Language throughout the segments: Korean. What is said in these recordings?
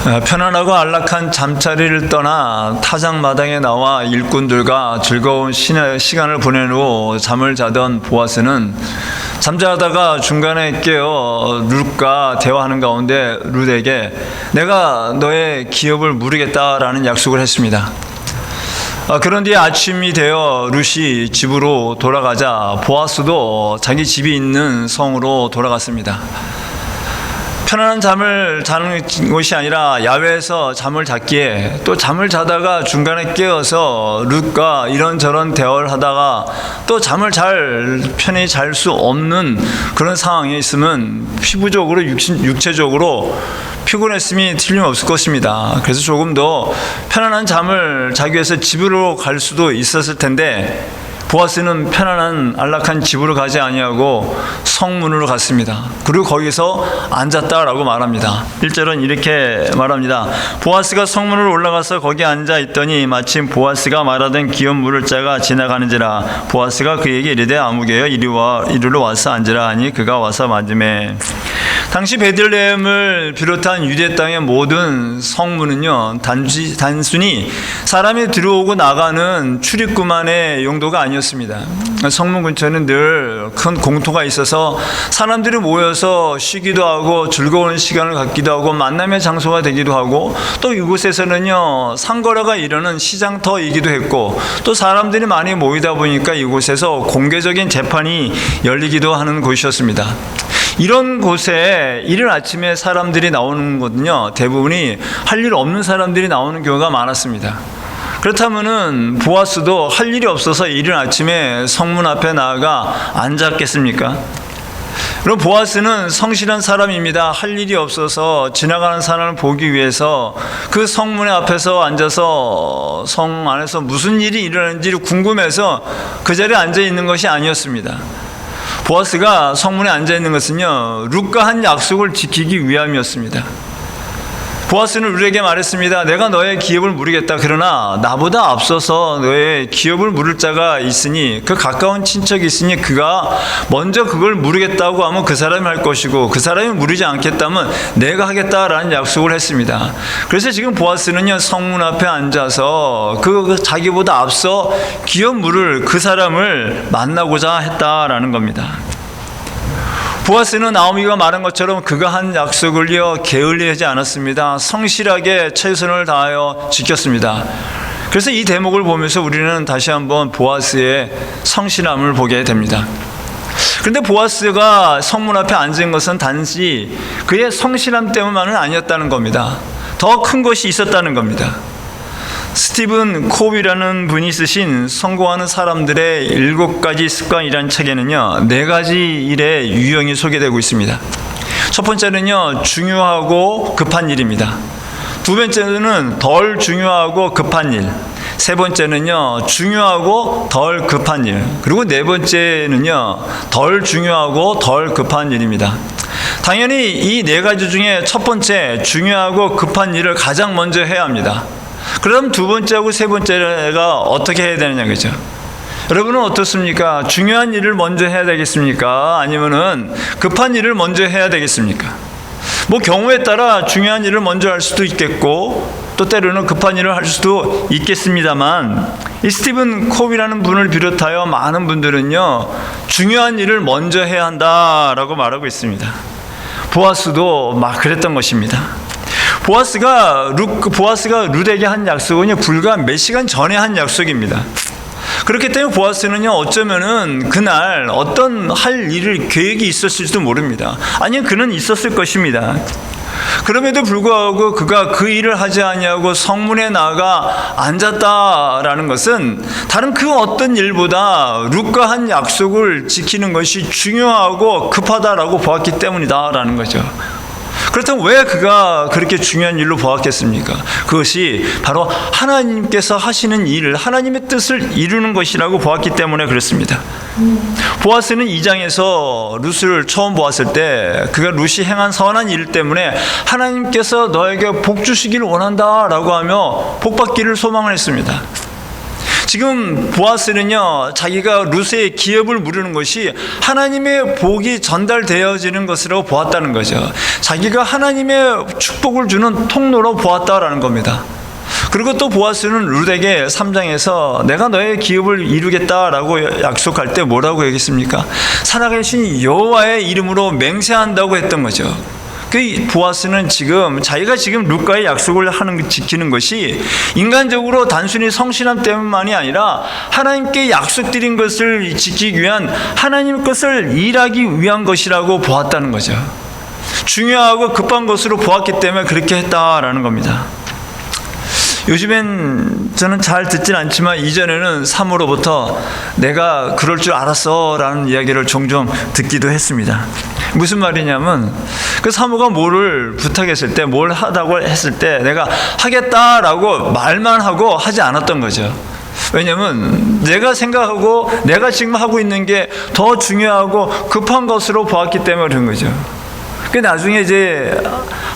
편안하고 안락한 잠자리를 떠나 타작마당에 나와 일꾼들과 즐거운 시간을 보낸 후 잠을 자던 보아스는 잠자다가 중간에 깨어 룻과 대화하는 가운데 룻에게 내가 너의 기업을 무르겠다라는 약속을 했습니다. 그런 뒤에 아침이 되어 룻이 집으로 돌아가자 보아스도 자기 집이 있는 성으로 돌아갔습니다. 편안한 잠을 자는 곳이 아니라 야외에서 잠을 잤기에 또 잠을 자다가 중간에 깨어서 룻과 이런저런 대화를 하다가 또 잠을 편히 잘 수 없는 그런 상황에 있으면 피부적으로 육체적으로 피곤했음이 틀림없을 것입니다. 그래서 조금 더 편안한 잠을 자기 위해서 집으로 갈 수도 있었을 텐데 보아스는 편안한 안락한 집으로 가지 아니하고 성문으로 갔습니다. 그리고 거기서 앉았다라고 말합니다. 1절은 이렇게 말합니다. 보아스가 성문으로 올라가서 거기 앉아 있더니 마침 보아스가 말하던 기업 물을 자가 지나가는지라 보아스가 그에게 이르되 아무개여 이리로 와서 앉으라 하니 그가 와서 앉으매. 당시 베들레헴을 비롯한 유대 땅의 모든 성문은요 단순히 사람이 들어오고 나가는 출입구만의 용도가 아니었습니다. 성문 근처에는 늘 큰 공터가 있어서 사람들이 모여서 쉬기도 하고 즐거운 시간을 갖기도 하고 만남의 장소가 되기도 하고 또 이곳에서는요 상거래가 이루는 시장터이기도 했고 또 사람들이 많이 모이다 보니까 이곳에서 공개적인 재판이 열리기도 하는 곳이었습니다. 이런 곳에 이른 아침에 사람들이 나오는 것은요 대부분이 할 일 없는 사람들이 나오는 경우가 많았습니다. 그렇다면은 보아스도 할 일이 없어서 이른 아침에 성문 앞에 나아가 앉았겠습니까? 그럼 보아스는 성실한 사람입니다. 할 일이 없어서 지나가는 사람을 보기 위해서 그 성문의 앞에서 앉아서 성 안에서 무슨 일이 일어나는지 궁금해서 그 자리에 앉아 있는 것이 아니었습니다. 보아스가 성문에 앉아 있는 것은요 룻과 한 약속을 지키기 위함이었습니다. 보아스는 룻에게 말했습니다. 내가 너의 기업을 무르겠다. 그러나 나보다 앞서서 너의 기업을 무를 자가 있으니 그 가까운 친척이 있으니 그가 먼저 그걸 무르겠다고 하면 그 사람이 할 것이고 그 사람이 무르지 않겠다면 내가 하겠다라는 약속을 했습니다. 그래서 지금 보아스는요 성문 앞에 앉아서 그 자기보다 앞서 기업 물을 그 사람을 만나고자 했다라는 겁니다. 보아스는 나오미가 말한 것처럼 그가 한 약속을요 게을리하지 않았습니다. 성실하게 최선을 다하여 지켰습니다. 그래서 이 대목을 보면서 우리는 다시 한번 보아스의 성실함을 보게 됩니다. 그런데 보아스가 성문 앞에 앉은 것은 단지 그의 성실함 때문만은 아니었다는 겁니다. 더 큰 것이 있었다는 겁니다. 스티븐 콥이라는 분이 쓰신 성공하는 사람들의 7가지 습관이라는 책에는요 4가지 일의 유형이 소개되고 있습니다. 첫 번째는요 중요하고 급한 일입니다. 두 번째는 덜 중요하고 급한 일, 세 번째는요 중요하고 덜 급한 일, 그리고 네 번째는요 덜 중요하고 덜 급한 일입니다. 당연히 이 4가지 중에 첫 번째 중요하고 급한 일을 가장 먼저 해야 합니다. 그럼 두 번째하고 세 번째가 어떻게 해야 되느냐 그죠? 여러분은 어떻습니까? 중요한 일을 먼저 해야 되겠습니까? 아니면은 급한 일을 먼저 해야 되겠습니까? 뭐 경우에 따라 중요한 일을 먼저 할 수도 있겠고 또 때로는 급한 일을 할 수도 있겠습니다만 이 스티븐 콥이라는 분을 비롯하여 많은 분들은요 중요한 일을 먼저 해야 한다라고 말하고 있습니다. 보아스도 막 그랬던 것입니다. 보아스가 룻에게 한 약속은요 불과 몇 시간 전에 한 약속입니다. 그렇기 때문에 보아스는요 어쩌면은 그날 어떤 할 일을 계획이 있었을지도 모릅니다. 아니면 그는 있었을 것입니다. 그럼에도 불구하고 그가 그 일을 하지 아니하고 성문에 나가 앉았다라는 것은 다른 그 어떤 일보다 룻과 한 약속을 지키는 것이 중요하고 급하다라고 보았기 때문이다라는 거죠. 그렇다면 왜 그가 그렇게 중요한 일로 보았겠습니까? 그것이 바로 하나님께서 하시는 일, 하나님의 뜻을 이루는 것이라고 보았기 때문에 그렇습니다. 보아스는 2장에서 룻을 처음 보았을 때 그가 룻이 행한 선한 일 때문에 하나님께서 너에게 복 주시기를 원한다라고 하며 복 받기를 소망을 했습니다. 지금 보아스는요, 자기가 룻의 기업을 물으는 것이 하나님의 복이 전달되어지는 것으로 보았다는 거죠. 자기가 하나님의 축복을 주는 통로로 보았다라는 겁니다. 그리고 또 보아스는 룻에게 3장에서 내가 너의 기업을 이루겠다라고 약속할 때 뭐라고 얘기했습니까? 살아계신 여호와의 이름으로 맹세한다고 했던 거죠. 그 보아스는 자기가 지금 룻과의 약속을 지키는 것이 인간적으로 단순히 성실함 때문만이 아니라 하나님께 약속드린 것을 지키기 위한 하나님 것을 일하기 위한 것이라고 보았다는 거죠. 중요하고 급한 것으로 보았기 때문에 그렇게 했다라는 겁니다. 요즘엔 저는 잘 듣진 않지만 이전에는 사모로부터 내가 그럴 줄 알았어 라는 이야기를 종종 듣기도 했습니다. 무슨 말이냐면 그 사모가 뭐를 부탁했을 때, 뭘 하다고 했을 때 내가 하겠다라고 말만 하고 하지 않았던 거죠. 왜냐하면 내가 생각하고 내가 지금 하고 있는 게 더 중요하고 급한 것으로 보았기 때문에 그런 거죠. 그 나중에 이제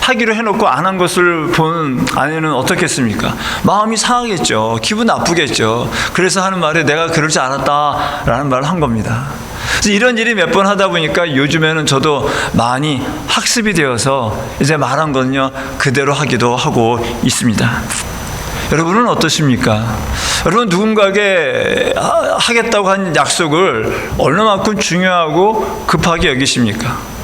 하기로 해놓고 안 한 것을 본 아내는 어떻겠습니까? 마음이 상하겠죠. 기분 나쁘겠죠. 그래서 하는 말이 내가 그럴 줄 알았다라는 말을 한 겁니다. 그래서 이런 일이 몇 번 하다 보니까 요즘에는 저도 많이 학습이 되어서 이제 말한 거는요 그대로 하기도 하고 있습니다. 여러분은 어떠십니까? 여러분 누군가에게 하겠다고 한 약속을 얼마만큼 중요하고 급하게 여기십니까?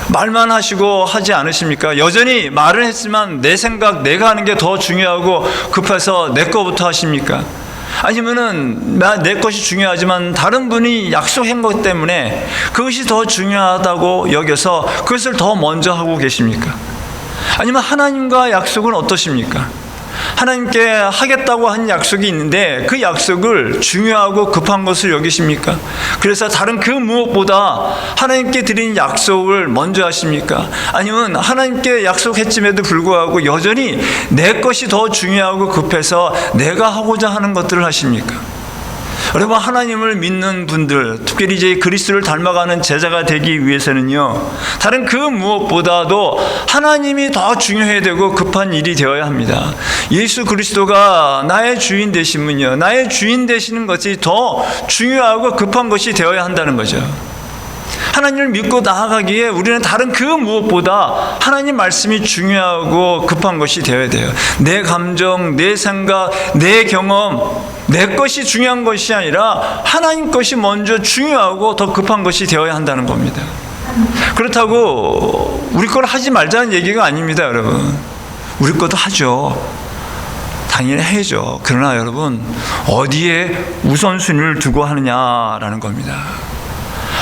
말만 하시고 하지 않으십니까? 여전히 말을 했지만 내 생각, 내가 하는 게 더 중요하고 급해서 내 거부터 하십니까? 아니면은 내 것이 중요하지만 다른 분이 약속한 것 때문에 그것이 더 중요하다고 여겨서 그것을 더 먼저 하고 계십니까? 아니면 하나님과 약속은 어떠십니까? 하나님께 하겠다고 한 약속이 있는데 그 약속을 중요하고 급한 것을 여기십니까? 그래서 다른 그 무엇보다 하나님께 드린 약속을 먼저 하십니까? 아니면 하나님께 약속했음에도 불구하고 여전히 내 것이 더 중요하고 급해서 내가 하고자 하는 것들을 하십니까? 여러분 하나님을 믿는 분들, 특별히 이제 그리스도를 닮아가는 제자가 되기 위해서는요 다른 그 무엇보다도 하나님이 더 중요해야 되고 급한 일이 되어야 합니다. 예수 그리스도가 나의 주인 되시면요 나의 주인 되시는 것이 더 중요하고 급한 것이 되어야 한다는 거죠. 하나님을 믿고 나아가기에 우리는 다른 그 무엇보다 하나님 말씀이 중요하고 급한 것이 되어야 돼요. 내 감정, 내 생각, 내 경험, 내 것이 중요한 것이 아니라 하나님 것이 먼저 중요하고 더 급한 것이 되어야 한다는 겁니다. 그렇다고 우리 걸 하지 말자는 얘기가 아닙니다, 여러분. 우리 것도 하죠. 당연히 해야죠. 그러나 여러분 어디에 우선순위를 두고 하느냐라는 겁니다.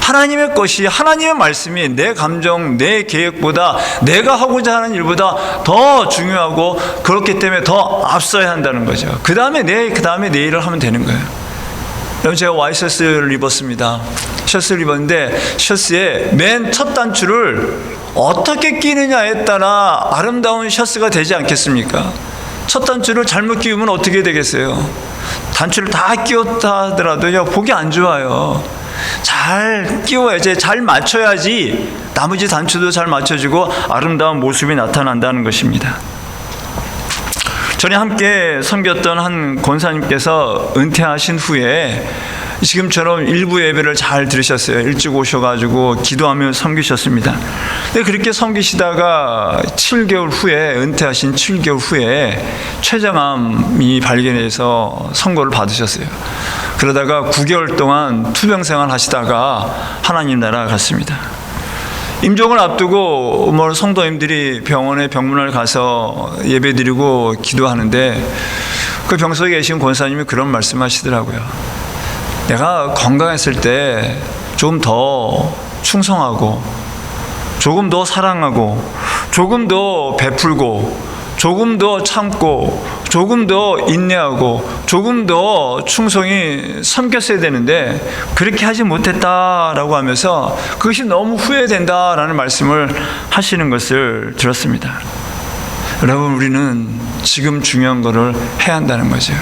하나님의 것이, 하나님의 말씀이 내 감정, 내 계획보다 내가 하고자 하는 일보다 더 중요하고 그렇기 때문에 더 앞서야 한다는 거죠. 그 다음에 내일을 하면 되는 거예요. 여러분 제가 와이셔츠를 입었습니다. 셔츠를 입었는데 셔츠의 맨 첫 단추를 어떻게 끼느냐에 따라 아름다운 셔츠가 되지 않겠습니까? 첫 단추를 잘못 끼우면 어떻게 되겠어요? 단추를 다 끼웠다 하더라도요 보기 안 좋아요. 잘 끼워야지, 잘 맞춰야지 나머지 단추도 잘 맞춰지고 아름다운 모습이 나타난다는 것입니다. 전에 함께 섬겼던 한 권사님께서 은퇴하신 후에 지금처럼 일부 예배를 잘 들으셨어요. 일찍 오셔가지고 기도하며 섬기셨습니다. 근데 그렇게 섬기시다가 7개월 후에, 은퇴하신 7개월 후에 췌장암이 발견해서 선고를 받으셨어요. 그러다가 9개월 동안 투병생활 하시다가 하나님 나라 갔습니다. 임종을 앞두고 성도님들이 병원에 병문안 가서 예배드리고 기도하는데 그 병석에 계신 권사님이 그런 말씀하시더라고요. 내가 건강했을 때 조금 더 충성하고 조금 더 사랑하고 조금 더 베풀고 조금 더 참고 조금 더 인내하고 조금 더 충성히 섬겼어야 되는데 그렇게 하지 못했다라고 하면서 그것이 너무 후회된다라는 말씀을 하시는 것을 들었습니다. 여러분 우리는 지금 중요한 것을 해야 한다는 거죠.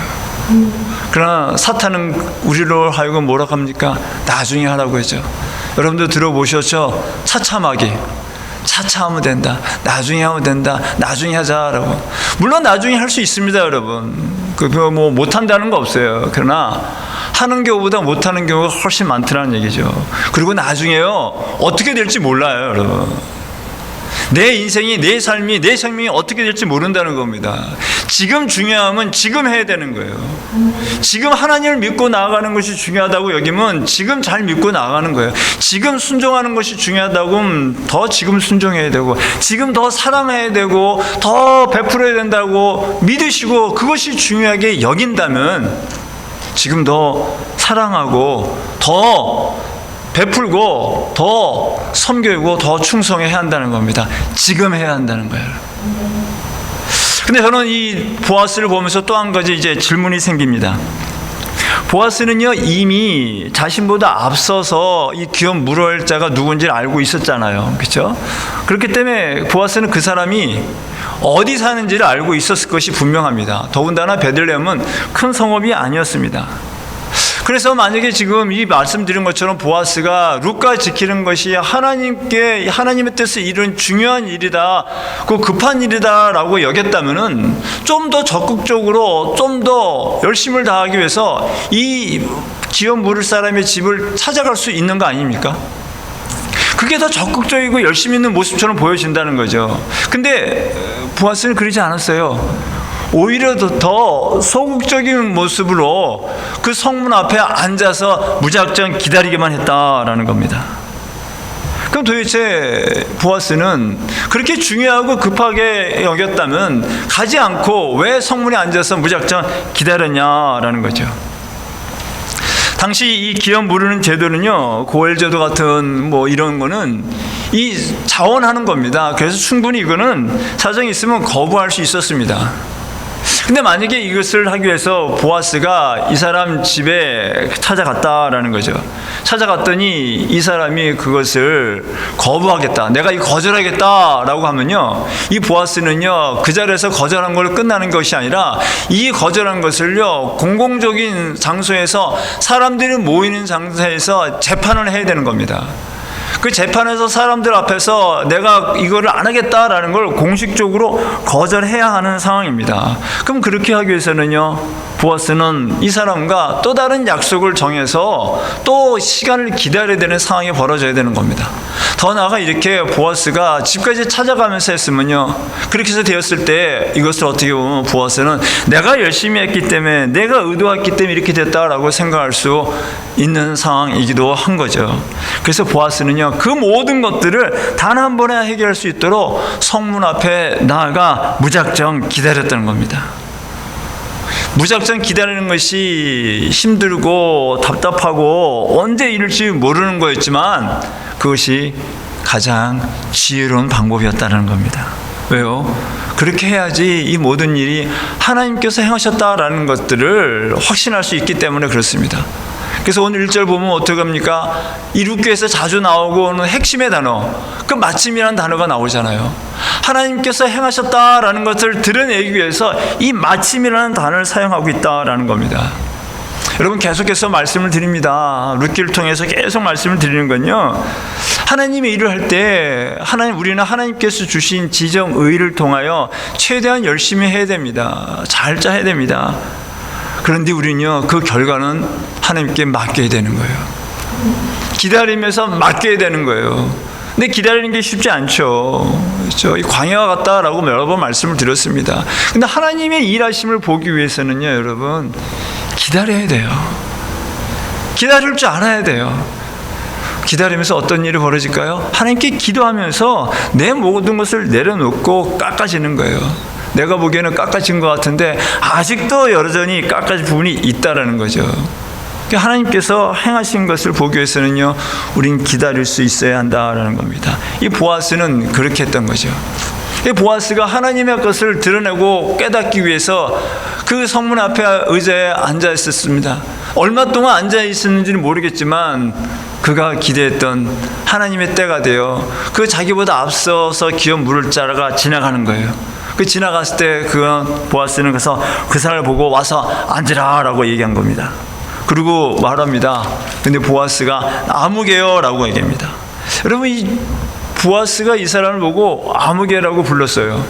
그러나 사탄은 우리로 하여금 뭐라고 합니까? 나중에 하라고 했죠. 여러분들 들어보셨죠? 차참하기 차차 하면 된다, 나중에 하면 된다, 나중에 하자라고. 물론 나중에 할 수 있습니다, 여러분. 뭐 못한다는 거 없어요. 그러나 하는 경우보다 못하는 경우가 훨씬 많더라는 얘기죠. 그리고 나중에요, 어떻게 될지 몰라요, 여러분. 내 인생이, 내 삶이, 내 생명이 어떻게 될지 모른다는 겁니다. 지금 중요함은 지금 해야 되는 거예요. 지금 하나님을 믿고 나아가는 것이 중요하다고 여기면 지금 잘 믿고 나아가는 거예요. 지금 순종하는 것이 중요하다고 하면 더 지금 순종해야 되고, 지금 더 사랑해야 되고, 더 베풀어야 된다고 믿으시고 그것이 중요하게 여긴다면 지금 더 사랑하고 더 베풀고 더 섬기고 더 충성해야 한다는 겁니다. 지금 해야 한다는 거예요. 근데 저는 이 보아스를 보면서 또 한 가지 이제 질문이 생깁니다. 보아스는요, 이미 자신보다 앞서서 이 귀한 물어자가 누군지를 알고 있었잖아요. 그렇죠? 그렇기 때문에 보아스는 그 사람이 어디 사는지를 알고 있었을 것이 분명합니다. 더군다나 베들레헴은 큰 성읍이 아니었습니다. 그래서 만약에 지금 이 말씀드린 것처럼 보아스가 룻가 지키는 것이 하나님의 뜻을 이룬 중요한 일이다, 그 급한 일이다라고 여겼다면은 좀 더 적극적으로, 좀 더 열심을 다하기 위해서 이 기업 물을 사람의 집을 찾아갈 수 있는 거 아닙니까? 그게 더 적극적이고 열심히 있는 모습처럼 보여진다는 거죠. 근데 보아스는 그러지 않았어요. 오히려 더 소극적인 모습으로 그 성문 앞에 앉아서 무작정 기다리기만 했다라는 겁니다. 그럼 도대체 보아스는 그렇게 중요하고 급하게 여겼다면 가지 않고 왜 성문에 앉아서 무작정 기다렸냐라는 거죠. 당시 이 기업 무르는 제도는요, 고엘제도 같은 뭐 이런 거는 이 자원하는 겁니다. 그래서 충분히 이거는 사정이 있으면 거부할 수 있었습니다. 근데 만약에 이것을 하기 위해서 보아스가 이 사람 집에 찾아갔다라는 거죠. 찾아갔더니 이 사람이 그것을 거부하겠다, 내가 이 거절하겠다라고 하면요, 이 보아스는요, 그 자리에서 거절한 걸로 끝나는 것이 아니라 이 거절한 것을요, 공공적인 장소에서, 사람들이 모이는 장소에서 재판을 해야 되는 겁니다. 그 재판에서 사람들 앞에서 내가 이거를 안 하겠다라는 걸 공식적으로 거절해야 하는 상황입니다. 그럼 그렇게 하기 위해서는요, 보아스는 이 사람과 또 다른 약속을 정해서 또 시간을 기다려야 되는 상황이 벌어져야 되는 겁니다. 더 나아가 이렇게 보아스가 집까지 찾아가면서 했으면요, 그렇게 해서 되었을 때 이것을 어떻게 보면 보아스는 내가 열심히 했기 때문에, 내가 의도했기 때문에 이렇게 됐다라고 생각할 수 있는 상황이기도 한 거죠. 그래서 보아스는요, 그 모든 것들을 단 한 번에 해결할 수 있도록 성문 앞에 나아가 무작정 기다렸다는 겁니다. 무작정 기다리는 것이 힘들고 답답하고 언제 이룰지 모르는 거였지만 그것이 가장 지혜로운 방법이었다는 겁니다. 왜요? 그렇게 해야지 이 모든 일이 하나님께서 행하셨다라는 것들을 확신할 수 있기 때문에 그렇습니다. 그래서 오늘 1절 보면 어떻게 합니까? 이 룻기에서 자주 나오고는 핵심의 단어, 그 마침이라는 단어가 나오잖아요. 하나님께서 행하셨다라는 것을 드러내기 위해서 이 마침이라는 단어를 사용하고 있다라는 겁니다. 여러분, 계속해서 말씀을 드립니다. 룻기를 통해서 계속 말씀을 드리는 건요, 하나님의 일을 할 때 우리는 하나님께서 주신 지정 의를 통하여 최대한 열심히 해야 됩니다. 잘 짜야 됩니다. 그런데 우리는요, 그 결과는 하나님께 맡겨야 되는 거예요. 기다리면서 맡겨야 되는 거예요. 근데 기다리는 게 쉽지 않죠. 그렇죠? 이 광야와 같다라고 여러 번 말씀을 드렸습니다. 근데 하나님의 일하심을 보기 위해서는요, 여러분, 기다려야 돼요. 기다릴 줄 알아야 돼요. 기다리면서 어떤 일이 벌어질까요? 하나님께 기도하면서 내 모든 것을 내려놓고 깎아지는 거예요. 내가 보기에는 깎아진 것 같은데 아직도 여전히 깎아진 부분이 있다라는 거죠. 하나님께서 행하신 것을 보기 위해서는요, 우린 기다릴 수 있어야 한다라는 겁니다. 이 보아스는 그렇게 했던 거죠. 이 보아스가 하나님의 것을 드러내고 깨닫기 위해서 그 성문 앞에 의자에 앉아 있었습니다. 얼마 동안 앉아 있었는지는 모르겠지만 그가 기대했던 하나님의 때가 되어 그 자기보다 앞서서 기업 물을 자라가 지나가는 거예요. 그 지나갔을 때 그 보아스는 그래서 그 사람을 보고 와서 앉으라라고 얘기한 겁니다. 그리고 말합니다. 근데 보아스가 아무개요라고 얘기합니다. 여러분, 이 보아스가 이 사람을 보고 아무개라고 불렀어요.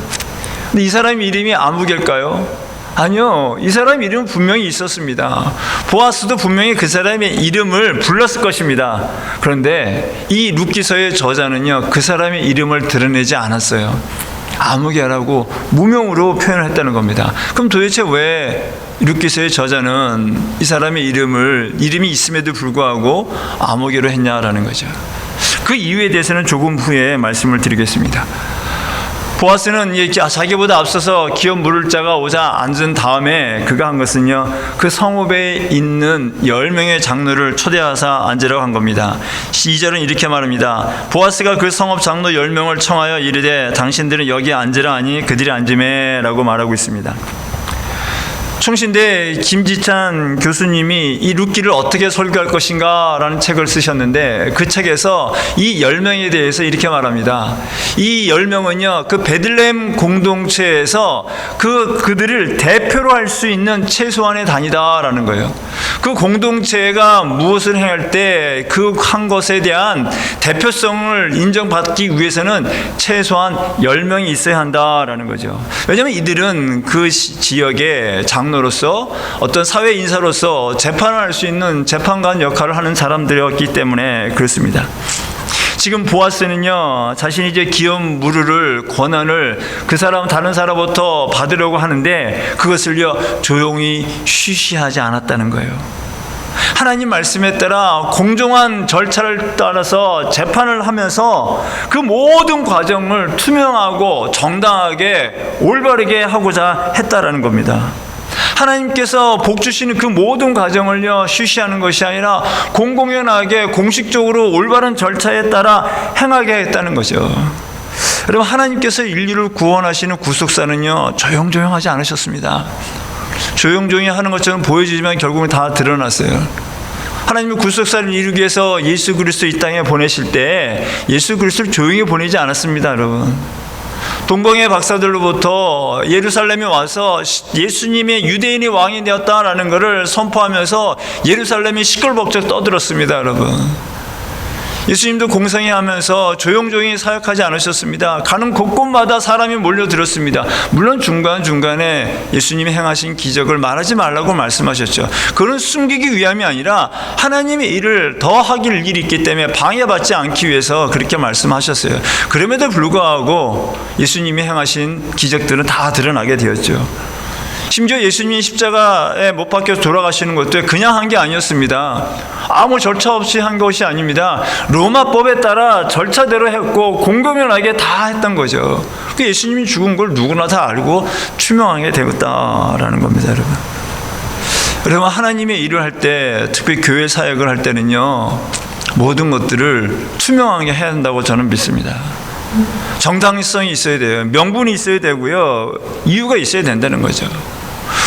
근데 이 사람 이름이 아무개일까요? 아니요. 이 사람 이름은 분명히 있었습니다. 보아스도 분명히 그 사람의 이름을 불렀을 것입니다. 그런데 이 룻기서의 저자는요, 그 사람의 이름을 드러내지 않았어요. 아무개라고 무명으로 표현을 했다는 겁니다. 그럼 도대체 왜 룻기서의 저자는 이 사람의 이름이 있음에도 불구하고 아무개로 했냐라는 거죠. 그 이유에 대해서는 조금 후에 말씀을 드리겠습니다. 보아스는 자기보다 앞서서 기업 물을 자가 오자 앉은 다음에 그가 한 것은요, 그 성읍에 있는 10명의 장로를 초대하사 앉으라고 한 겁니다. 2절은 이렇게 말합니다. 보아스가 그 성읍 장로 10명을 청하여 이르되 당신들은 여기 앉으라 하니 그들이 앉으매 라고 말하고 있습니다. 총신대 김지찬 교수님이 이 룻기를 어떻게 설교할 것인가 라는 책을 쓰셨는데, 그 책에서 이 10명에 대해서 이렇게 말합니다. 이 10명은요, 그 베들레헴 공동체에서 그들을 대표로 할 수 있는 최소한의 단위다라는 거예요. 그 공동체가 무엇을 행할 때 그 한 것에 대한 대표성을 인정받기 위해서는 최소한 10명이 있어야 한다라는 거죠. 왜냐하면 이들은 그 지역의 장로로서 어떤 사회 인사로서 재판을 할 수 있는 재판관 역할을 하는 사람들이었기 때문에 그렇습니다. 지금 보아스는요, 자신이 이제 기업 무르를 권한을 그 사람 다른 사람부터 받으려고 하는데 그것을요 조용히 쉬쉬하지 않았다는 거예요. 하나님 말씀에 따라 공정한 절차를 따라서 재판을 하면서 그 모든 과정을 투명하고 정당하게 올바르게 하고자 했다라는 겁니다. 하나님께서 복 주시는 그 모든 과정을요 쉬쉬하는 것이 아니라 공공연하게 공식적으로 올바른 절차에 따라 행하게 했다는 거죠. 여러분, 하나님께서 인류를 구원하시는 구속사는요 조용조용하지 않으셨습니다. 조용조용히 하는 것처럼 보여지지만 결국은 다 드러났어요. 하나님이 구속사를 이루기 위해서 예수 그리스도 이 땅에 보내실 때 예수 그리스도를 조용히 보내지 않았습니다. 여러분, 동방의 박사들로부터 예루살렘에 와서 예수님의 유대인이 왕이 되었다라는 것을 선포하면서 예루살렘이 시끌벅적 떠들었습니다. 여러분, 예수님도 공생애 하면서 조용조용히 사역하지 않으셨습니다. 가는 곳곳마다 사람이 몰려들었습니다. 물론 중간중간에 예수님이 행하신 기적을 말하지 말라고 말씀하셨죠. 그건 숨기기 위함이 아니라 하나님의 일을 더 하길 일이 있기 때문에 방해받지 않기 위해서 그렇게 말씀하셨어요. 그럼에도 불구하고 예수님이 행하신 기적들은 다 드러나게 되었죠. 심지어 예수님이 십자가에 못 박혀 돌아가시는 것도 그냥 한 게 아니었습니다. 아무 절차 없이 한 것이 아닙니다. 로마법에 따라 절차대로 했고 공공연하게 다 했던 거죠. 그 예수님이 죽은 걸 누구나 다 알고 투명하게 되었다라는 겁니다. 여러분, 하나님의 일을 할 때, 특히 교회 사역을 할 때는요 모든 것들을 투명하게 해야 한다고 저는 믿습니다. 정당성이 있어야 돼요. 명분이 있어야 되고요, 이유가 있어야 된다는 거죠.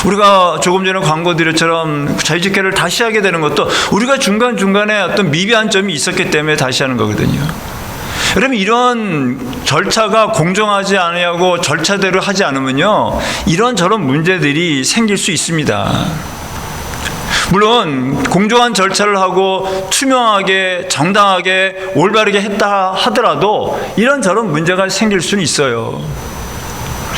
우리가 조금 전에 광고 드렸처럼 자유집회를 다시 하게 되는 것도 우리가 중간중간에 어떤 미비한 점이 있었기 때문에 다시 하는 거거든요. 여러분, 이런 절차가 공정하지 않으려고 절차대로 하지 않으면요 이런저런 문제들이 생길 수 있습니다. 물론 공정한 절차를 하고 투명하게 정당하게 올바르게 했다 하더라도 이런저런 문제가 생길 수는 있어요.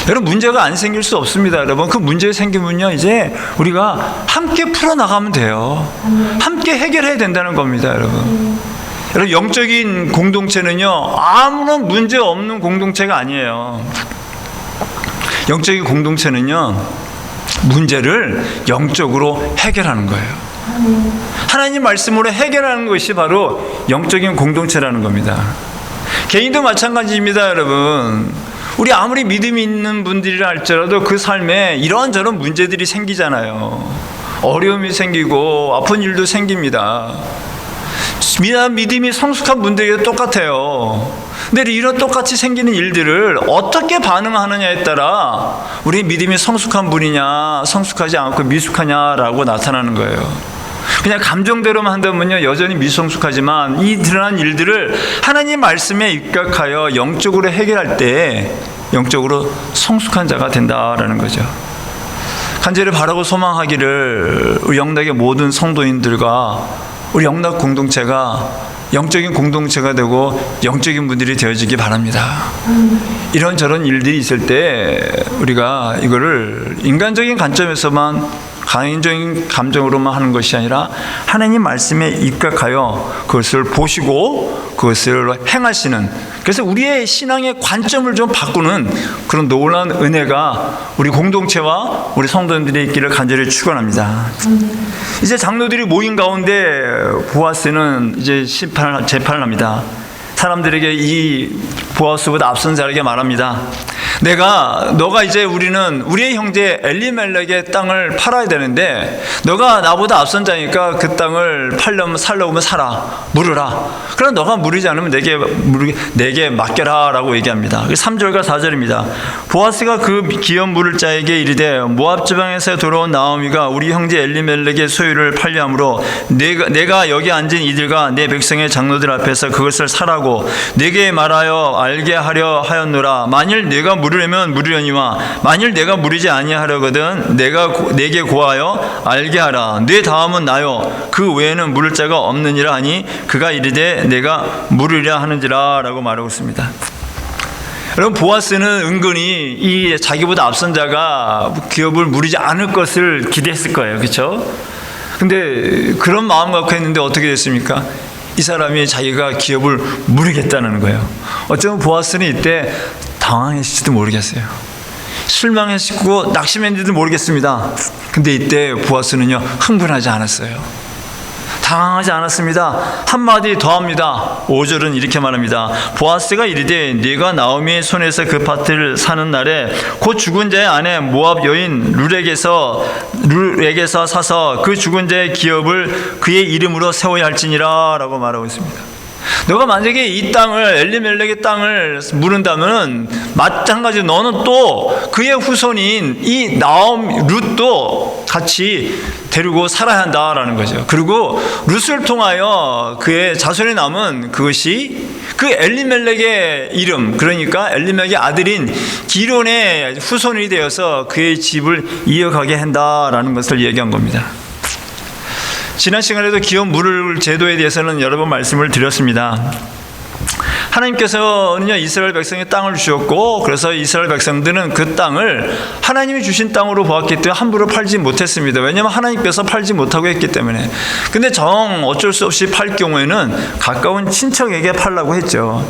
여러분, 문제가 안 생길 수 없습니다. 여러분, 그 문제 생기면요 이제 우리가 함께 풀어나가면 돼요. 함께 해결해야 된다는 겁니다. 여러분, 영적인 공동체는요 아무런 문제 없는 공동체가 아니에요. 영적인 공동체는요 문제를 영적으로 해결하는 거예요. 하나님 말씀으로 해결하는 것이 바로 영적인 공동체라는 겁니다. 개인도 마찬가지입니다. 여러분, 우리 아무리 믿음이 있는 분들이라 할지라도 그 삶에 이런저런 문제들이 생기잖아요. 어려움이 생기고 아픈 일도 생깁니다. 믿음이 성숙한 분들에게도 똑같아요. 근데 이런 똑같이 생기는 일들을 어떻게 반응하느냐에 따라 우리 믿음이 성숙한 분이냐 성숙하지 않고 미숙하냐라고 나타나는 거예요. 그냥 감정대로만 한다면요 여전히 미성숙하지만 이 드러난 일들을 하나님 말씀에 입각하여 영적으로 해결할 때 영적으로 성숙한 자가 된다라는 거죠. 간절히 바라고 소망하기를 우리 영락의 모든 성도인들과 우리 영락 공동체가 영적인 공동체가 되고 영적인 분들이 되어지기 바랍니다. 이런저런 일들이 있을 때 우리가 이거를 인간적인 관점에서만 개인적인 감정으로만 하는 것이 아니라 하나님 말씀에 입각하여 그것을 보시고 그것을 행하시는, 그래서 우리의 신앙의 관점을 좀 바꾸는 그런 놀라운 은혜가 우리 공동체와 우리 성도님들이 있기를 간절히 축원합니다. 이제 장로들이 모인 가운데 보아스는 이제 재판을 합니다. 사람들에게 이 보아스보다 앞선 자에게 말합니다. 너가 이제 우리는 우리의 형제 엘리멜렉의 땅을 팔아야 되는데 너가 나보다 앞선 자니까 그 땅을 살려면 사라, 물으라. 그럼 너가 물으지 않으면 내게 맡겨라 라고 얘기합니다. 3절과 4절입니다. 보아스가 그 기업 물을 자에게 이르되 모압 지방에서 돌아온 나오미가 우리 형제 엘리멜렉의 소유를 팔려함으로 내가 여기 앉은 이들과 내 백성의 장로들 앞에서 그것을 사라고 내게 말하여 알게 하려 하였노라. 만일 내가 물으려면 물으려니와 만일 내가 물으지 아니하려거든 내게 고하여 알게 하라. 내 다음은 나요 그 외에는 물을 자가 없느니라 하니 그가 이르되 내가 물으려 하는지라 라고 말하고 있습니다. 여러분, 보아스는 은근히 이 자기보다 앞선 자가 기업을 물으지 않을 것을 기대했을 거예요. 그렇죠? 근데 그런 마음 갖고 했는데 어떻게 됐습니까? 이 사람이 자기가 기업을 물으겠다는 거예요. 어쩌면 보아스는 이때 당황했을지도 모르겠어요. 실망했고 낙심했는지도 모르겠습니다. 근데 이때 보아스는요, 흥분하지 않았어요. 당황하지 않았습니다. 한마디 더 합니다. 5절은 이렇게 말합니다. 보아스가 이르되 네가 나오미의 손에서 그 밭을 사는 날에 곧 죽은 자의 아내 모압 여인 룰에게서 사서 그 죽은 자의 기업을 그의 이름으로 세워야 할지니라 라고 말하고 있습니다. 너가 만약에 이 땅을, 엘리멜렉의 땅을 물은다면 마찬가지로 너는 또 그의 후손인 이 룻도 같이 데리고 살아야 한다라는 거죠. 그리고 룻을 통하여 그의 자손이 남은 그것이 그 엘리멜렉의 이름, 그러니까 엘리멜렉의 아들인 기론의 후손이 되어서 그의 집을 이어가게 한다라는 것을 얘기한 겁니다. 지난 시간에도 기업 물을 제도에 대해서는 여러 번 말씀을 드렸습니다. 하나님께서는요, 이스라엘 백성의 땅을 주셨고, 그래서 이스라엘 백성들은 그 땅을 하나님이 주신 땅으로 보았기 때문에 함부로 팔지 못했습니다. 왜냐하면 하나님께서 팔지 못하고 했기 때문에. 근데 어쩔 수 없이 팔 경우에는 가까운 친척에게 팔라고 했죠.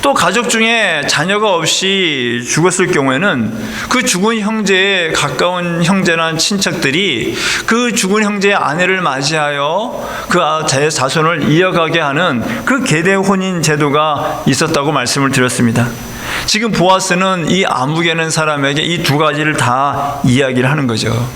또 가족 중에 자녀가 없이 죽었을 경우에는 그 죽은 형제의 가까운 형제나 친척들이 그 죽은 형제의 아내를 맞이하여 그 자손을 이어가게 하는 그 계대 혼인 제도가 있었다고 말씀을 드렸습니다. 지금 보아스는 이 아무개는 사람에게 이 두 가지를 다 이야기를 하는 거죠.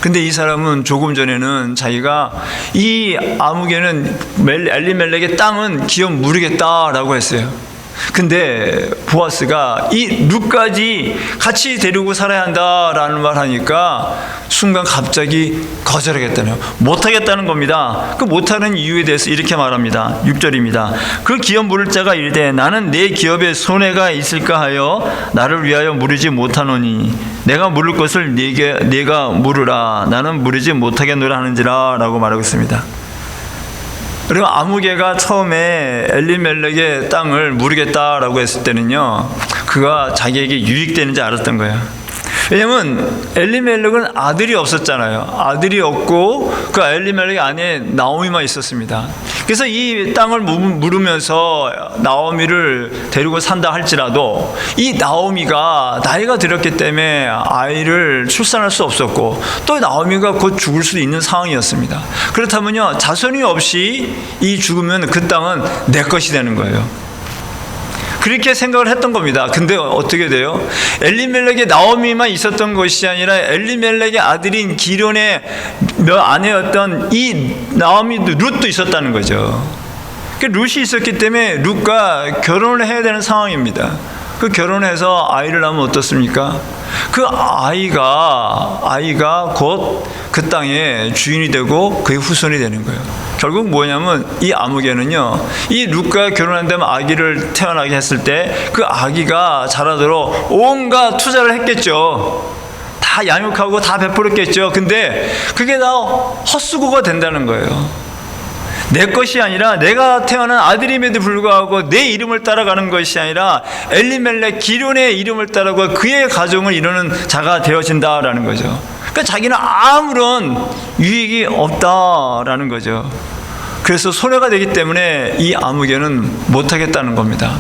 근데 이 사람은 조금 전에는 자기가 이 아무개는 엘리멜렉의 땅은 기업 물으겠다라고 했어요. 근데 보아스가 이 룻까지 같이 데리고 살아야 한다라는 말 하니까 순간 갑자기 거절하겠다네요. 못하겠다는 겁니다. 그 못하는 이유에 대해서 이렇게 말합니다. 6절입니다. 그 기업 물을 자가 이르되 나는 내 기업에 손해가 있을까 하여 나를 위하여 물으지 못하노니 내가 물을 것을 네가 물으라. 나는 물으지 못하겠노라 하는지라 라고 말하고 있습니다. 그리고 아무개가 처음에 엘리멜렉의 땅을 물으겠다라고 했을 때는요, 그가 자기에게 유익되는지 알았던 거예요. 왜냐면 엘리멜렉은 아들이 없었잖아요. 아들이 없고 그 엘리멜렉 안에 나오미만 있었습니다. 그래서 이 땅을 물으면서 나오미를 데리고 산다 할지라도 이 나오미가 나이가 들었기 때문에 아이를 출산할 수 없었고 또 나오미가 곧 죽을 수도 있는 상황이었습니다. 그렇다면요, 자손이 없이 죽으면 그 땅은 내 것이 되는 거예요. 그렇게 생각을 했던 겁니다. 근데 어떻게 돼요? 엘리멜렉의 나오미만 있었던 것이 아니라 엘리멜렉의 아들인 기론의 아내였던 이 나오미 룻도 있었다는 거죠. 룻이 있었기 때문에 룻과 결혼을 해야 되는 상황입니다. 그 결혼해서 아이를 낳으면 어떻습니까? 그 아이가 곧 그 땅의 주인이 되고 그의 후손이 되는 거예요. 결국 뭐냐면 이 아무개는요, 이 룻과 결혼한 다음에 아기를 태어나게 했을 때 그 아기가 자라도록 온갖 투자를 했겠죠. 다 양육하고 다 베풀었겠죠. 근데 그게 다 헛수고가 된다는 거예요. 내 것이 아니라 내가 태어난 아들임에도 불구하고 내 이름을 따라가는 것이 아니라 엘리멜렉 기론의 이름을 따라가고 그의 가정을 이루는 자가 되어진다라는 거죠. 그러니까 자기는 아무런 유익이 없다라는 거죠. 그래서 손해가 되기 때문에 이 아무개는 못하겠다는 겁니다.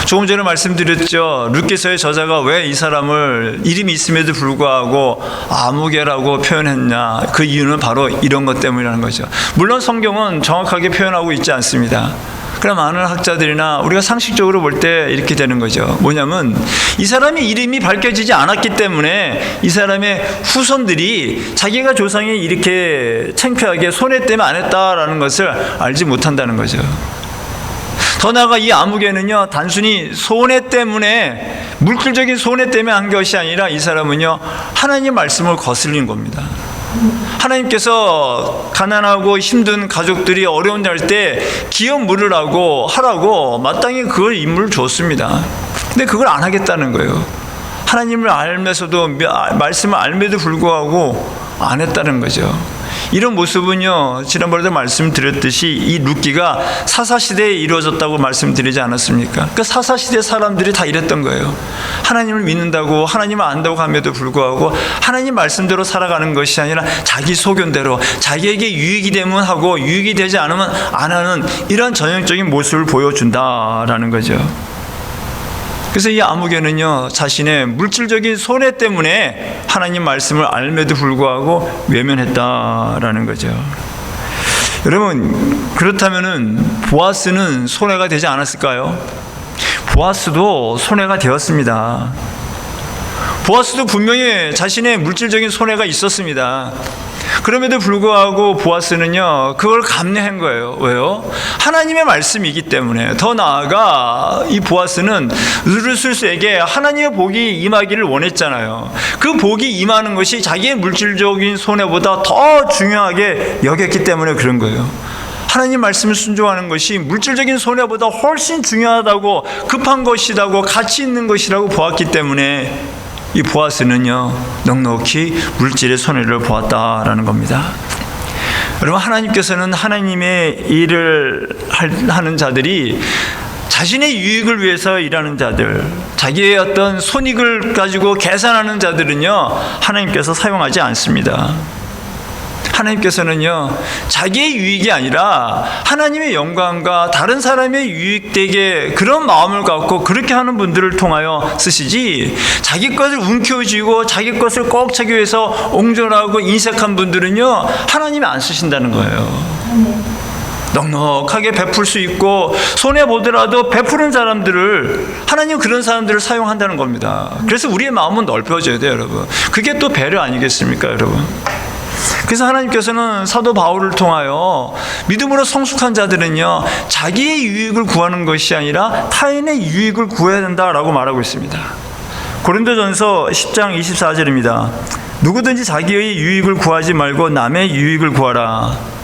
조금 전에 말씀드렸죠. 룻기서의 저자가 왜 이 사람을 이름이 있음에도 불구하고 아무개라고 표현했냐. 그 이유는 바로 이런 것 때문이라는 거죠. 물론 성경은 정확하게 표현하고 있지 않습니다. 그러나 많은 학자들이나 우리가 상식적으로 볼 때 이렇게 되는 거죠. 뭐냐면 이 사람의 이름이 밝혀지지 않았기 때문에 이 사람의 후손들이 자기가 조상이 이렇게 창피하게 손해 때문에 안 했다라는 것을 알지 못한다는 거죠. 더 나아가 이 아무개는요, 단순히 손해 때문에, 물질적인 손해 때문에 한 것이 아니라 이 사람은요, 하나님의 말씀을 거슬린 겁니다. 하나님께서 가난하고 힘든 가족들이 어려운 날 때 기업 물으라고 하라고 마땅히 그걸 임무를 줬습니다. 근데 그걸 안 하겠다는 거예요. 하나님을 알면서도, 말씀을 알면도 불구하고 안 했다는 거죠. 이런 모습은요, 지난번에도 말씀드렸듯이 이 룻기가 사사시대에 이루어졌다고 말씀드리지 않았습니까? 그 사사시대 사람들이 다 이랬던 거예요. 하나님을 믿는다고, 하나님을 안다고 함에도 불구하고 하나님 말씀대로 살아가는 것이 아니라 자기 소견대로, 자기에게 유익이 되면 하고 유익이 되지 않으면 안 하는 이런 전형적인 모습을 보여준다라는 거죠. 그래서 이 아무개는요, 자신의 물질적인 손해 때문에 하나님 말씀을 알면도 불구하고 외면했다라는 거죠. 여러분, 그렇다면은 보아스는 손해가 되지 않았을까요? 보아스도 손해가 되었습니다. 보아스도 분명히 자신의 물질적인 손해가 있었습니다. 그럼에도 불구하고 보아스는요, 그걸 감내한 거예요. 왜요? 하나님의 말씀이기 때문에. 더 나아가 이 보아스는 르루스에게 하나님의 복이 임하기를 원했잖아요. 그 복이 임하는 것이 자기의 물질적인 손해보다 더 중요하게 여겼기 때문에 그런 거예요. 하나님 말씀을 순종하는 것이 물질적인 손해보다 훨씬 중요하다고, 급한 것이라고, 가치 있는 것이라고 보았기 때문에 이 보아스는요, 넉넉히 물질의 손해를 보았다라는 겁니다. 여러분, 하나님께서는 하나님의 일을 하는 자들이, 자신의 유익을 위해서 일하는 자들, 자기의 어떤 손익을 가지고 계산하는 자들은요, 하나님께서 사용하지 않습니다. 하나님께서는요, 자기의 유익이 아니라 하나님의 영광과 다른 사람의 유익되게 그런 마음을 갖고 그렇게 하는 분들을 통하여 쓰시지, 자기 것을 움켜쥐고 자기 것을 꼭 차기 위해서 옹졸하고 인색한 분들은요, 하나님이 안 쓰신다는 거예요. 넉넉하게 베풀 수 있고 손해보더라도 베푸는 사람들을, 하나님 그런 사람들을 사용한다는 겁니다. 그래서 우리의 마음은 넓혀져야 돼요, 여러분. 그게 또 배려 아니겠습니까, 여러분? 그래서 하나님께서는 사도 바울을 통하여 믿음으로 성숙한 자들은요, 자기의 유익을 구하는 것이 아니라 타인의 유익을 구해야 된다라고 말하고 있습니다. 고린도전서 10장 24절입니다. 누구든지 자기의 유익을 구하지 말고 남의 유익을 구하라.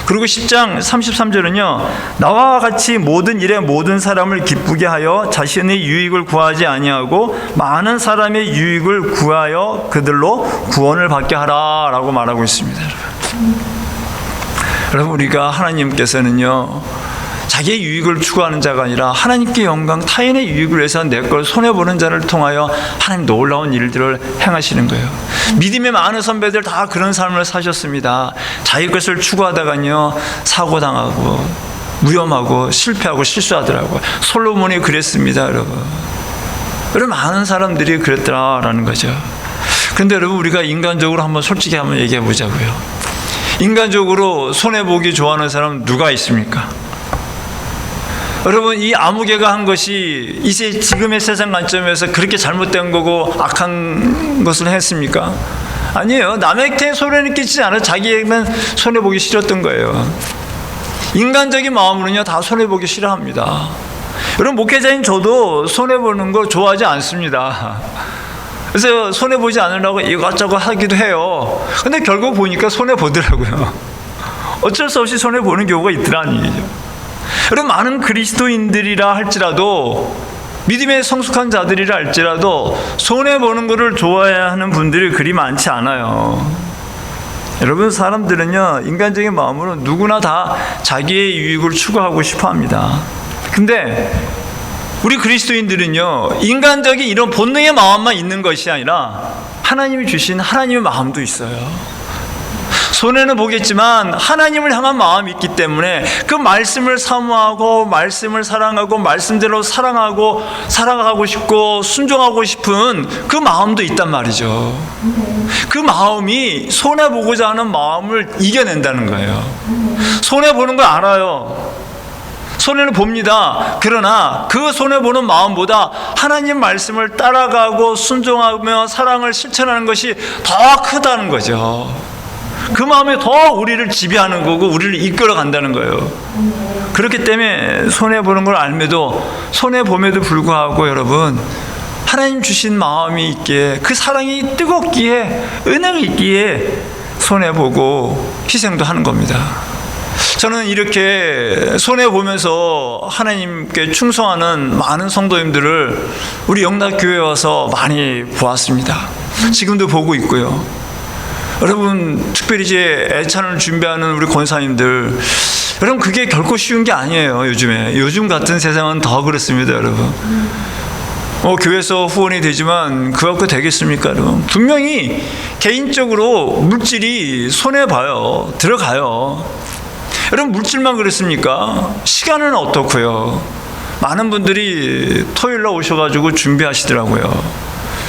그리고 10장 33절은요, 나와 같이 모든 일에 모든 사람을 기쁘게 하여 자신의 유익을 구하지 아니하고 많은 사람의 유익을 구하여 그들로 구원을 받게 하라 라고 말하고 있습니다. 여러분, 우리가 하나님께서는요, 자기의 유익을 추구하는 자가 아니라 하나님께 영광, 타인의 유익을 위해서 내 걸 손해보는 자를 통하여 하나님 놀라운 일들을 행하시는 거예요. 믿음의 많은 선배들 다 그런 삶을 사셨습니다. 자기 것을 추구하다가요, 사고당하고 위험하고 실패하고 실수하더라고요. 솔로몬이 그랬습니다, 여러분. 여러분, 많은 사람들이 그랬더라라는 거죠. 그런데 여러분, 우리가 인간적으로 한번 솔직히 한번 얘기해 보자고요. 인간적으로 손해보기 좋아하는 사람 누가 있습니까? 여러분, 이 아무개가 한 것이 이제 지금의 세상 관점에서 그렇게 잘못된 거고 악한 것을 했습니까? 아니에요. 남에게 손해는 끼치지 않아 자기에게만 손해보기 싫었던 거예요. 인간적인 마음으로는요, 다 손해보기 싫어합니다. 여러분, 목회자인 저도 손해보는 거 좋아하지 않습니다. 그래서 손해보지 않으려고 이것저것 하기도 해요. 근데 결국 보니까 손해보더라고요. 어쩔 수 없이 손해보는 경우가 있더라는 얘기죠. 여러분, 많은 그리스도인들이라 할지라도, 믿음의 성숙한 자들이라 할지라도 손해보는 것을 좋아해야 하는 분들이 그리 많지 않아요. 여러분, 사람들은요, 인간적인 마음으로 누구나 다 자기의 유익을 추구하고 싶어 합니다. 근데 우리 그리스도인들은요, 인간적인 이런 본능의 마음만 있는 것이 아니라 하나님이 주신 하나님의 마음도 있어요. 손해는 보겠지만 하나님을 향한 마음이 있기 때문에 그 말씀을 사모하고 말씀을 사랑하고 말씀대로 사랑하고 싶고 순종하고 싶은 그 마음도 있단 말이죠. 그 마음이 손해보고자 하는 마음을 이겨낸다는 거예요. 손해보는 걸 알아요. 손해는 봅니다. 그러나 그 손해보는 마음보다 하나님 말씀을 따라가고 순종하며 사랑을 실천하는 것이 더 크다는 거죠. 그 마음이 더 우리를 지배하는 거고 우리를 이끌어 간다는 거예요. 그렇기 때문에 손해보는 걸 알매도, 손해봄에도 불구하고 여러분, 하나님 주신 마음이 있기에, 그 사랑이 뜨겁기에, 은혜가 있기에 손해보고 희생도 하는 겁니다. 저는 이렇게 손해보면서 하나님께 충성하는 많은 성도님들을 우리 영락교회에 와서 많이 보았습니다. 지금도 보고 있고요. 여러분, 특별히 이제 애찬을 준비하는 우리 권사님들, 여러분, 그게 결코 쉬운 게 아니에요. 요즘 같은 세상은 더 그렇습니다, 여러분. 교회에서 후원이 되지만 그거 갖고 되겠습니까, 여러분? 분명히 개인적으로 물질이 손해봐요. 들어가요. 여러분, 물질만 그렇습니까? 시간은 어떻고요? 많은 분들이 토요일날 오셔가지고 준비하시더라고요.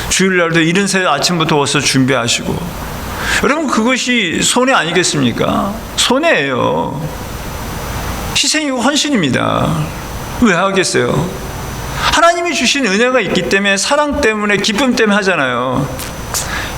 주일날도 이른 새 아침부터 와서 준비하시고. 여러분, 그것이 손해 아니겠습니까? 손해예요. 희생이고 헌신입니다. 왜 하겠어요? 하나님이 주신 은혜가 있기 때문에, 사랑 때문에, 기쁨 때문에 하잖아요.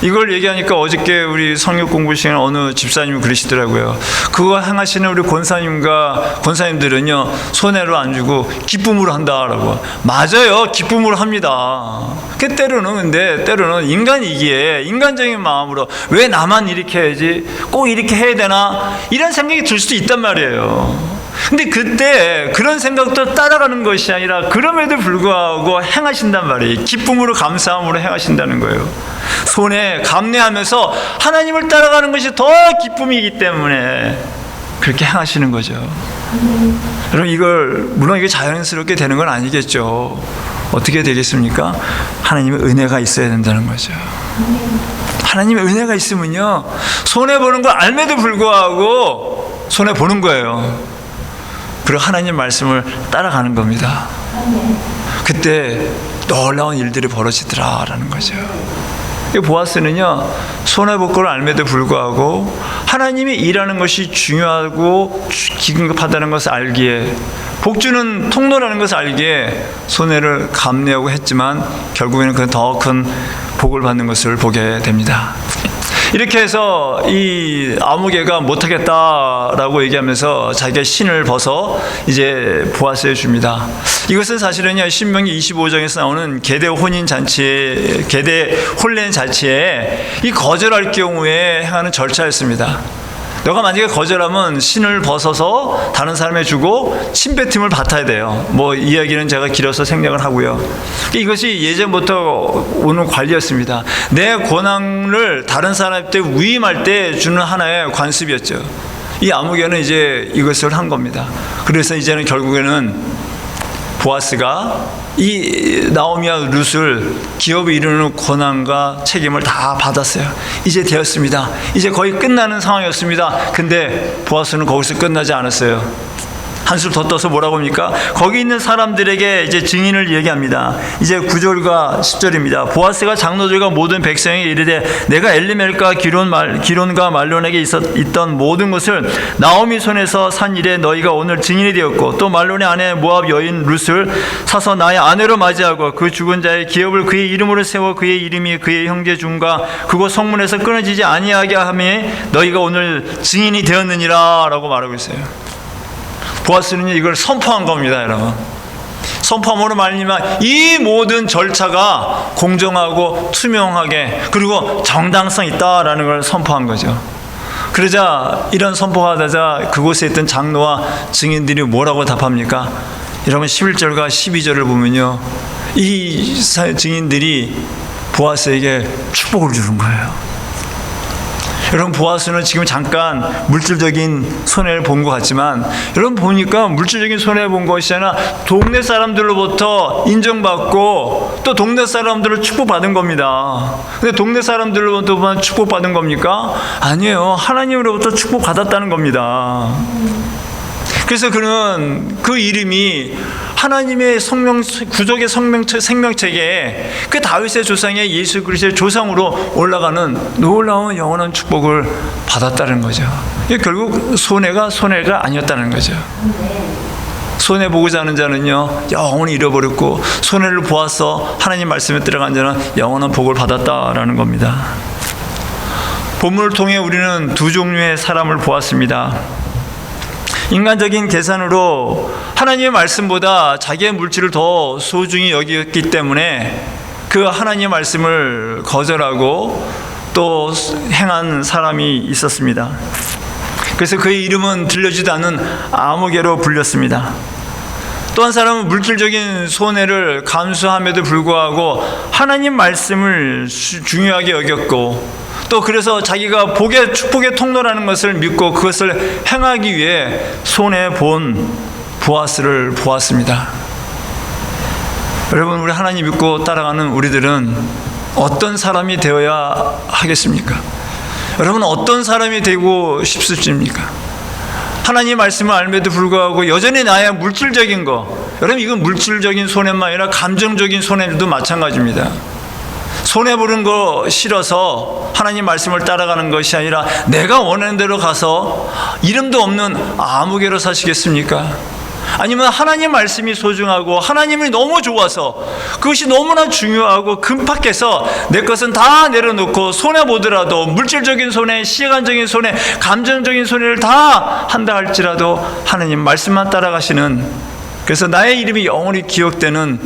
이걸 얘기하니까 어저께 우리 성역 공부 시간에 어느 집사님이 그러시더라고요. 그거 행하시는 우리 권사님들은요, 손해로 안 주고 기쁨으로 한다라고. 맞아요. 기쁨으로 합니다. 때로는 인간이기에 인간적인 마음으로 왜 나만 이렇게 해야지, 꼭 이렇게 해야 되나, 이런 생각이 들 수도 있단 말이에요. 근데 그때 그런 생각도 따라가는 것이 아니라 그럼에도 불구하고 행하신단 말이에요. 기쁨으로, 감사함으로 행하신다는 거예요. 손에 감내하면서 하나님을 따라가는 것이 더 기쁨이기 때문에 그렇게 행하시는 거죠. 여러분, 물론 이게 자연스럽게 되는 건 아니겠죠. 어떻게 되겠습니까? 하나님의 은혜가 있어야 된다는 거죠. 하나님의 은혜가 있으면요, 손해보는 걸 알매도 불구하고 손해보는 거예요. 그리고 하나님 말씀을 따라가는 겁니다. 그때 놀라운 일들이 벌어지더라라는 거죠. 보아스는요, 손해볼 걸 알매도 불구하고 하나님이 일하는 것이 중요하고 긴급하다는 것을 알기에, 복주는 통로라는 것을 알기에 손해를 감내하고 했지만 결국에는 그 더 큰 복을 받는 것을 보게 됩니다. 이렇게 해서 이 아무개가 못하겠다라고 얘기하면서 자기가 신을 벗어 이제 보아스에 줍니다. 이것은 사실은요, 신명기 25장에서 나오는 계대 혼인 잔치에, 계대 혼례 잔치에 이 거절할 경우에 행하는 절차였습니다. 너가 만약에 거절하면 신을 벗어서 다른 사람에 주고 침뱉음을 받아야 돼요. 이야기는 제가 길어서 생략을 하고요. 이것이 예전부터 오는 관리였습니다. 내 권한을 다른 사람한테 위임할 때 주는 하나의 관습이었죠. 이 아무개는 이제 이것을 한 겁니다. 그래서 이제는 결국에는 보아스가 이 나오미와 룻을 기업에 이르는 권한과 책임을 다 받았어요. 이제 되었습니다. 이제 거의 끝나는 상황이었습니다. 근데 보아스는 거기서 끝나지 않았어요. 한술 더 떠서 뭐라고 합니까? 거기 있는 사람들에게 이제 증인을 얘기합니다. 이제 9절과 10절입니다. 보아스가 장로들과 모든 백성에게 이르되 내가 엘리멜과 기론과 말론에게 있던 모든 것을 나오미 손에서 산 일에 너희가 오늘 증인이 되었고, 또 말론의 아내 모압 여인 룻을 사서 나의 아내로 맞이하고 그 죽은 자의 기업을 그의 이름으로 세워 그의 이름이 그의 형제 중과 그곳 성문에서 끊어지지 아니하게 하며 너희가 오늘 증인이 되었느니라 라고 말하고 있어요. 보아스는 이걸 선포한 겁니다, 여러분. 선포함으로 말미암아 이 모든 절차가 공정하고 투명하게, 그리고 정당성 있다라는 걸 선포한 거죠. 그러자 이런 선포가 되자 그곳에 있던 장로와 증인들이 뭐라고 답합니까? 여러분, 11절과 12절을 보면요, 이 증인들이 보아스에게 축복을 주는 거예요. 여러분, 보아스는 지금 잠깐 물질적인 손해를 본 것 같지만, 여러분 보니까 물질적인 손해 본 것이 아니라 동네 사람들로부터 인정받고 또 동네 사람들을 축복받은 겁니다. 근데 동네 사람들로부터 축복받은 겁니까? 아니에요. 하나님으로부터 축복받았다는 겁니다. 그래서 그는 그 이름이 하나님의 구속의 생명체계에 그 다윗의 조상의 예수 그리스도의 조상으로 올라가는 놀라운 영원한 축복을 받았다는 거죠. 이게 결국 손해가 아니었다는 거죠. 손해 보고자 하는 자는요 영원히 잃어버렸고, 손해를 보아서 하나님 말씀에 들어간 자는 영원한 복을 받았다라는 겁니다. 본문을 통해 우리는 두 종류의 사람을 보았습니다. 인간적인 계산으로 하나님의 말씀보다 자기의 물질을 더 소중히 여겼기 때문에 그 하나님의 말씀을 거절하고 또 행한 사람이 있었습니다. 그래서 그의 이름은 들려지도 않는 아무개로 불렸습니다. 또 한 사람은 물질적인 손해를 감수함에도 불구하고 하나님 말씀을 중요하게 여겼고, 또 그래서 자기가 축복의 통로라는 것을 믿고 그것을 행하기 위해 손해본 보아스를 보았습니다. 여러분, 우리 하나님 믿고 따라가는 우리들은 어떤 사람이 되어야 하겠습니까? 여러분, 어떤 사람이 되고 싶으십니까? 하나님 말씀을 알면도 불구하고 여전히 나의 물질적인 거, 여러분 이건 물질적인 손해만 아니라 감정적인 손해도 마찬가지입니다. 손해보는 거 싫어서 하나님 말씀을 따라가는 것이 아니라 내가 원하는 대로 가서 이름도 없는 아무개로 사시겠습니까? 아니면 하나님 말씀이 소중하고 하나님이 너무 좋아서 그것이 너무나 중요하고 금팍해서 내 것은 다 내려놓고 손해보더라도 물질적인 손해, 시간적인 손해, 감정적인 손해를 다 한다 할지라도 하나님 말씀만 따라가시는, 그래서 나의 이름이 영원히 기억되는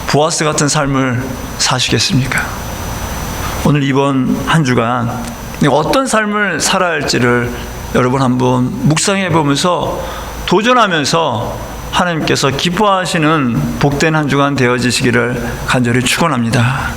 보아스 같은 삶을 사시겠습니까? 오늘 이번 한 주간 어떤 삶을 살아야 할지를 여러분 한번 묵상해 보면서 도전하면서 하나님께서 기뻐하시는 복된 한 주간 되어지시기를 간절히 축원합니다.